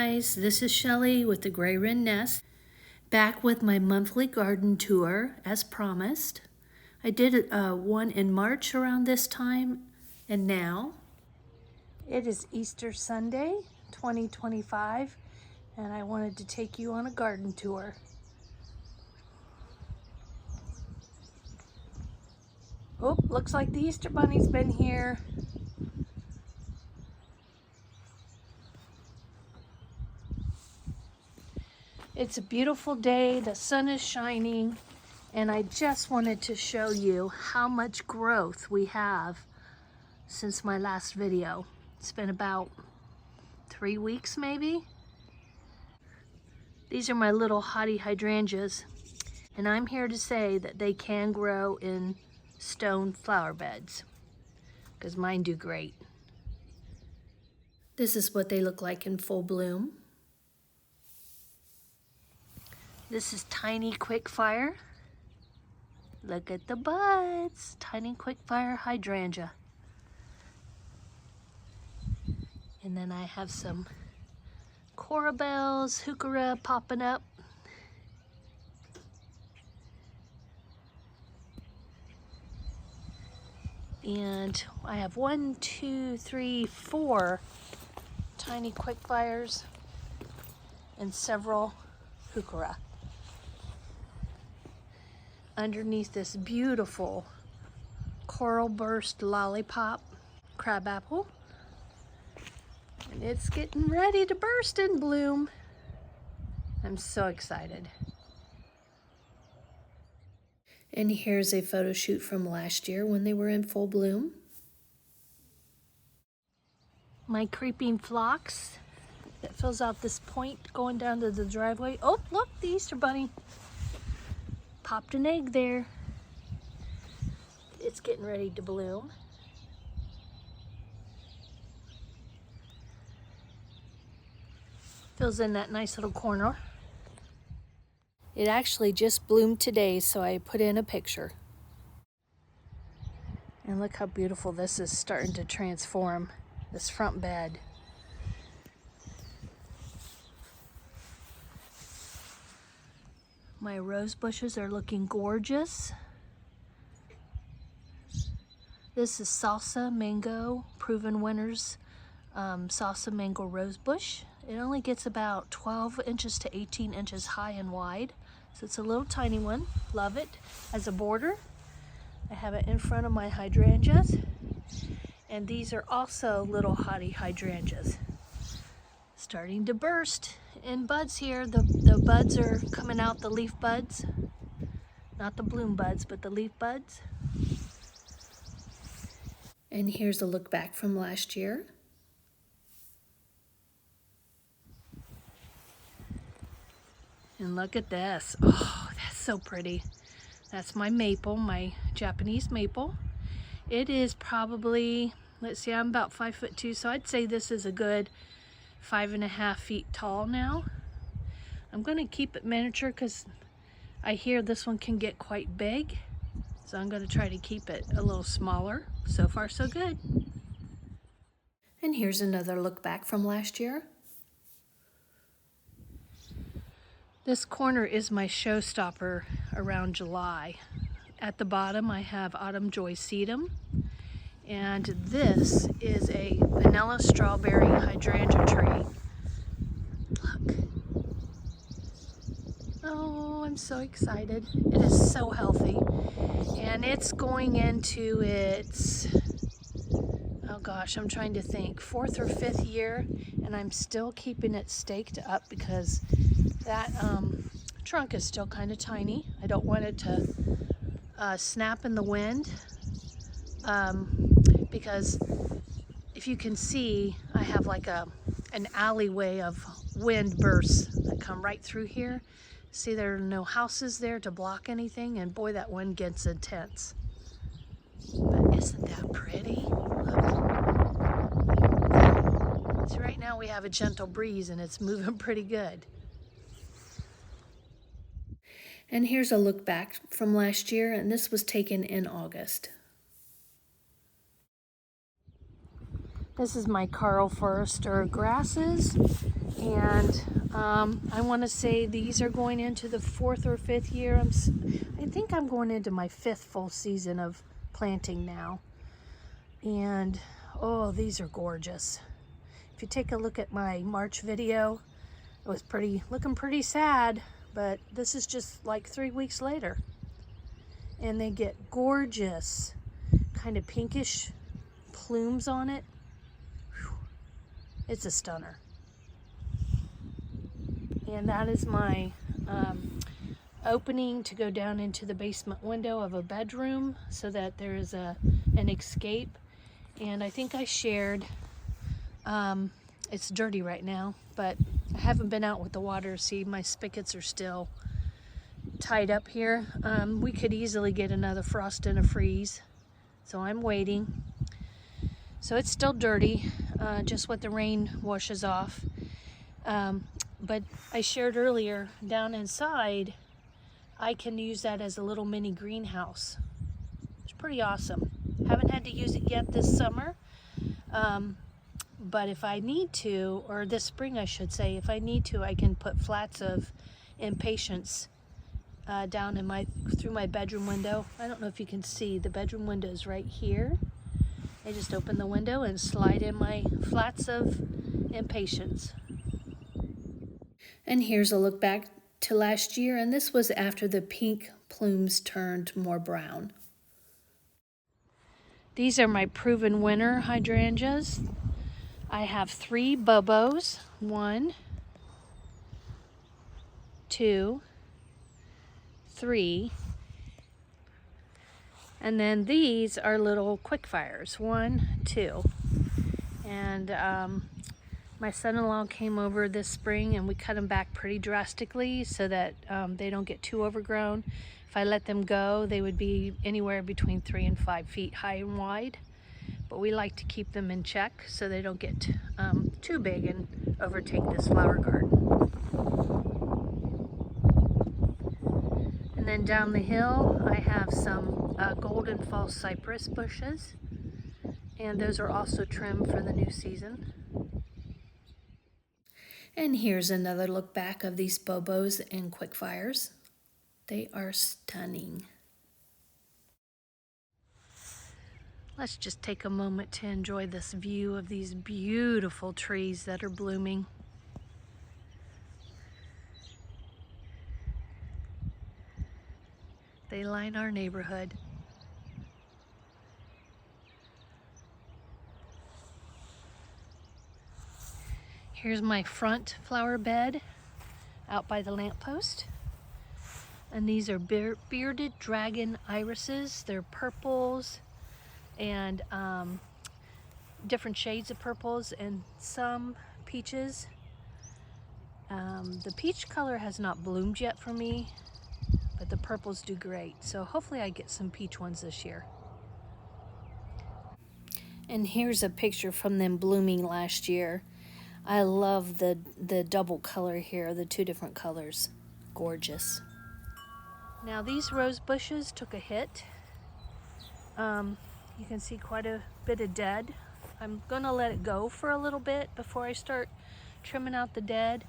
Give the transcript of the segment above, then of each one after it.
guys, this is Shelly with the Gray Wren Nest, back with my monthly garden tour as promised. I did one in March around this time, and now it is Easter Sunday 2025, and I wanted to take you on a garden tour. Oh, looks like the Easter Bunny's been here. It's a beautiful day, the sun is shining, and I just wanted to show you how much growth we have since my last video. It's been about 3 weeks maybe. These are my little Hottie hydrangeas, and I'm here to say that they can grow in stone flower beds, because mine do great. This is what they look like in full bloom. This is tiny Quickfire. Look at the buds. Tiny Quickfire hydrangea. And then I have some corabells, Heuchera popping up. And I have 1, 2, 3, 4 tiny Quickfires and several Heuchera. Underneath this beautiful coral burst lollipop crabapple, and it's getting ready to burst in bloom. I'm so excited. And here's a photo shoot from last year when they were in full bloom. My creeping phlox that fills out this point going down to the driveway. Oh, look, the Easter Bunny popped an egg there. It's getting ready to bloom. Fills in that nice little corner. It actually just bloomed today, so I put in a picture. And look how beautiful this is starting to transform, this front bed. My rose bushes are looking gorgeous. This is Salsa Mango, Proven Winners Salsa Mango Rose Bush. It only gets about 12 inches to 18 inches high and wide. So it's a little tiny one. Love it. As a border, I have it in front of my hydrangeas. And these are also little Hottie hydrangeas. Starting to burst in buds here. The buds are coming out, the leaf buds. Not the bloom buds, but the leaf buds. And here's a look back from last year. And look at this. Oh, that's so pretty. That's my maple, my Japanese maple. It is probably, let's see, I'm about 5'2", so I'd say this is a good 5.5 feet tall now. I'm going to keep it miniature because I hear this one can get quite big. So I'm going to try to keep it a little smaller. So far, so good. And here's another look back from last year. This corner is my showstopper around July. At the bottom, I have Autumn Joy Sedum. And this is a vanilla strawberry hydrangea tree. Look. Oh, I'm so excited. It is so healthy. And it's going into its, oh gosh, I'm trying to think, 4th or 5th year. And I'm still keeping it staked up because that trunk is still kind of tiny. I don't want it to snap in the wind. Because if you can see, I have like an alleyway of wind bursts that come right through here. See, there are no houses there to block anything, and boy, that wind gets intense. But isn't that pretty? Look. See, right now we have a gentle breeze and it's moving pretty good. And here's a look back from last year, and this was taken in August. This is my Carl Forrester grasses, and I want to say these are going into the 4th or 5th year. I think I'm going into my 5th full season of planting now, and oh, these are gorgeous. If you take a look at my March video, it was looking pretty sad, but this is just like 3 weeks later, and they get gorgeous kind of pinkish plumes on it. It's a stunner. And that is my opening to go down into the basement window of a bedroom so that there is an escape. And I think I shared, it's dirty right now, but I haven't been out with the water. See, my spigots are still tied up here. We could easily get another frost and a freeze, so I'm waiting. So it's still dirty, just what the rain washes off. But I shared earlier, down inside, I can use that as a little mini greenhouse. It's pretty awesome. Haven't had to use it yet this summer, but if I need to, or this spring I should say, if I need to, I can put flats of impatiens down in through my bedroom window. I don't know if you can see, the bedroom window is right here. I just open the window and slide in my flats of impatiens. And here's a look back to last year, and this was after the pink plumes turned more brown. These are my proven winter hydrangeas. I have 3 Bobos, 1, 2, 3. And then these are little Quickfires, 1, 2. And my son-in-law came over this spring and we cut them back pretty drastically so that they don't get too overgrown. If I let them go, they would be anywhere between 3 and 5 feet high and wide. But we like to keep them in check so they don't get too big and overtake this flower garden. And then down the hill, I have some golden false cypress bushes, and those are also trimmed for the new season. And here's another look back of these Bobos and Quickfires. They are stunning. Let's just take a moment to enjoy this view of these beautiful trees that are blooming. They line our neighborhood. Here's my front flower bed out by the lamppost. And these are bearded dragon irises. They're purples and different shades of purples and some peaches. The peach color has not bloomed yet for me, but the purples do great. So hopefully I get some peach ones this year. And here's a picture from them blooming last year. I love the double color here, the 2 different colors. Gorgeous. Now these rose bushes took a hit. You can see quite a bit of dead. I'm gonna let it go for a little bit before I start trimming out the dead,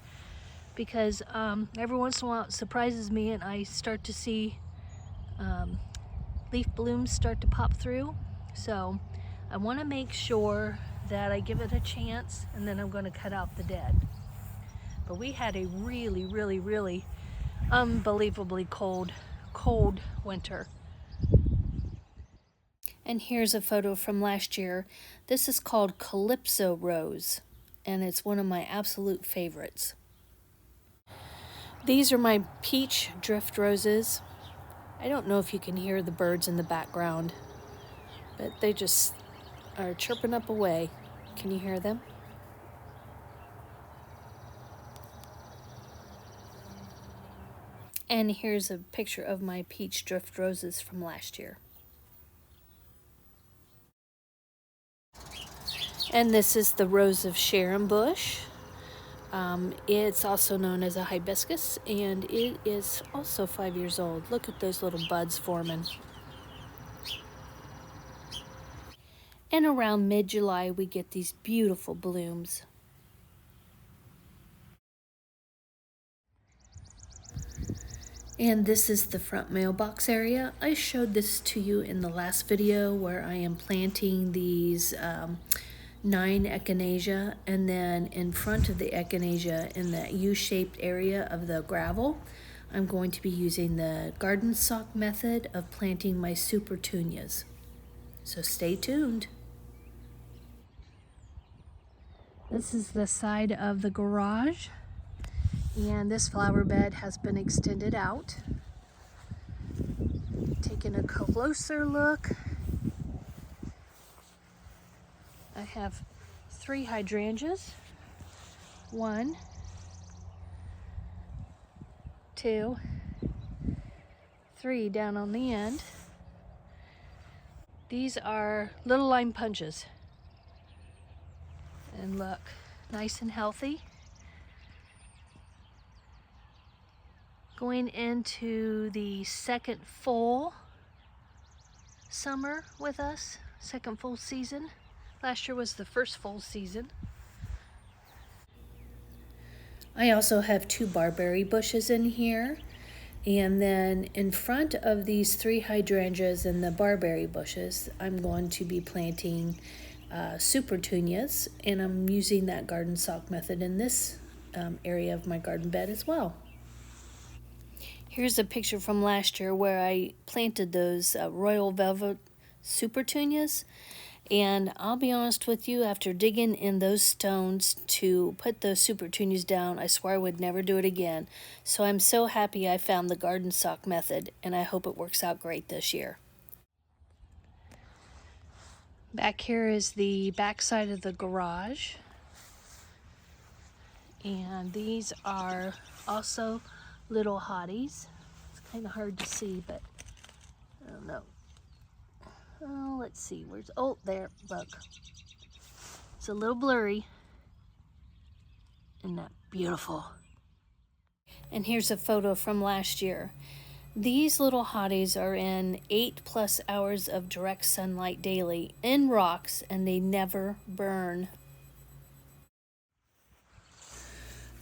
because every once in a while it surprises me and I start to see leaf blooms start to pop through. So I want to make sure that I give it a chance, and then I'm going to cut out the dead. But we had a really, really, really unbelievably cold winter. And here's a photo from last year. This is called Calypso Rose, and it's one of my absolute favorites. These are my peach drift roses. I don't know if you can hear the birds in the background, but they just are chirping up away. Can you hear them? And here's a picture of my peach drift roses from last year. And this is the Rose of Sharon bush. It's also known as a hibiscus, and it is also 5 years old. Look at those little buds forming. And around mid-July, we get these beautiful blooms. And this is the front mailbox area. I showed this to you in the last video where I am planting these 9 echinacea, and then in front of the echinacea in the U-shaped area of the gravel, I'm going to be using the garden sock method of planting my supertunias. So stay tuned. This is the side of the garage, and this flower bed has been extended out. Taking a closer look, I have 3 hydrangeas. 1, 2, 3 down on the end. These are little lime punches. And look, nice and healthy. Going into the second full summer with us, second full season. Last year was the first full season. I also have 2 barberry bushes in here. And then in front of these 3 hydrangeas and the barberry bushes, I'm going to be planting supertunias, and I'm using that garden sock method in this area of my garden bed as well. Here's a picture from last year where I planted those royal velvet supertunias, and I'll be honest with you, after digging in those stones to put those supertunias down, I swear I would never do it again. So I'm so happy I found the garden sock method, and I hope it works out great this year. Back here is the back side of the garage, and these are also little hotties. It's kind of hard to see, but I don't know. Oh, let's see, where's, oh, there, look. It's a little blurry. Isn't that beautiful? And here's a photo from last year. These little hotties are in 8+ hours of direct sunlight daily in rocks, and they never burn.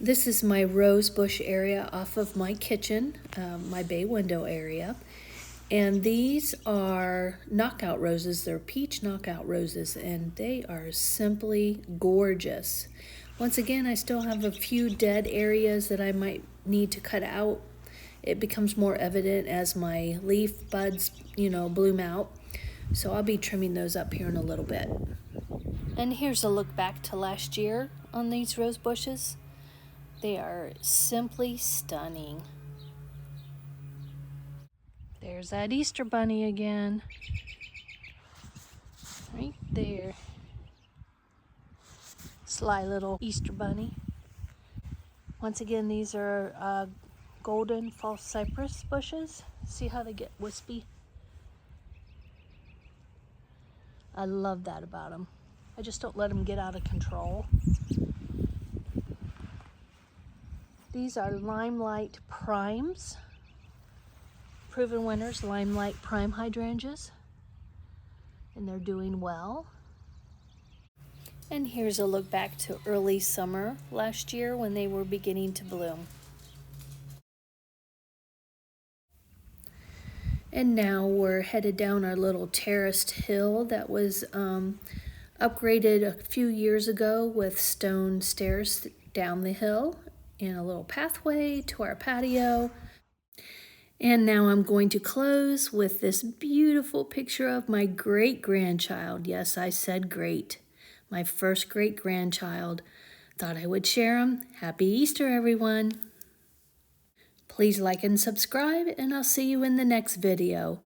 This is my rose bush area off of my kitchen, my bay window area. And these are knockout roses. They're peach knockout roses, and they are simply gorgeous. Once again, I still have a few dead areas that I might need to cut out. It becomes more evident as my leaf buds, bloom out. So I'll be trimming those up here in a little bit. And here's a look back to last year on these rose bushes. They are simply stunning. There's that Easter bunny again. Right there. Sly little Easter bunny. Once again, these are golden false cypress bushes. See how they get wispy? I love that about them. I just don't let them get out of control. These are Limelight Primes. Proven winners, Limelight Prime hydrangeas. And they're doing well. And here's a look back to early summer last year when they were beginning to bloom. And now we're headed down our little terraced hill that was upgraded a few years ago with stone stairs down the hill and a little pathway to our patio. And now I'm going to close with this beautiful picture of my great-grandchild. Yes, I said great. My first great-grandchild. Thought I would share them. Happy Easter, everyone. Please like and subscribe, and I'll see you in the next video.